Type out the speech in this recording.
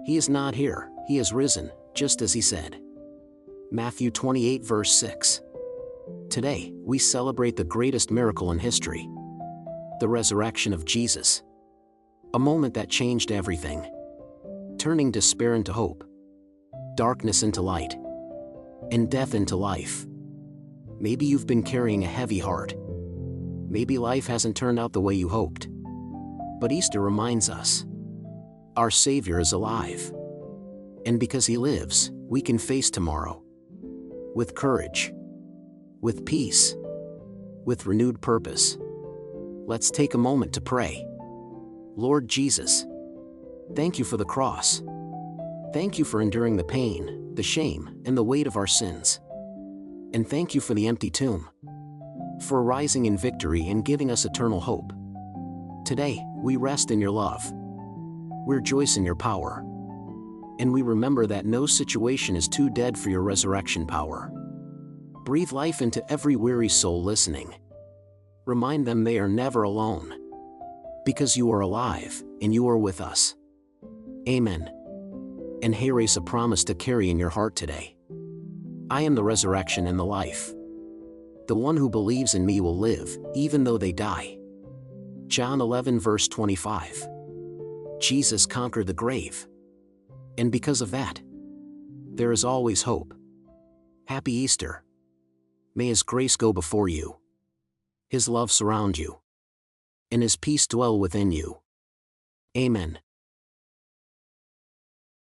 He is not here, he is risen, just as he said. Matthew 28 verse 6. Today, we celebrate the greatest miracle in history. The resurrection of Jesus. A moment that changed everything. Turning despair into hope. Darkness into light. And death into life. Maybe you've been carrying a heavy heart. Maybe life hasn't turned out the way you hoped. But Easter reminds us. Our Savior is alive. And because He lives, we can face tomorrow. With courage. With peace. With renewed purpose. Let's take a moment to pray. Lord Jesus, thank you for the cross. Thank you for enduring the pain, the shame, and the weight of our sins. And thank you for the empty tomb. For rising in victory and giving us eternal hope. Today, we rest in your love. We rejoice in your power. And we remember that no situation is too dead for your resurrection power. Breathe life into every weary soul listening. Remind them they are never alone. Because you are alive, and you are with us. Amen. And raise a promise to carry in your heart today. I am the resurrection and the life. The one who believes in me will live, even though they die. John 11 verse 25. Jesus conquered the grave. And because of that, there is always hope. Happy Easter. May His grace go before you. His love surround you. And His peace dwell within you. Amen.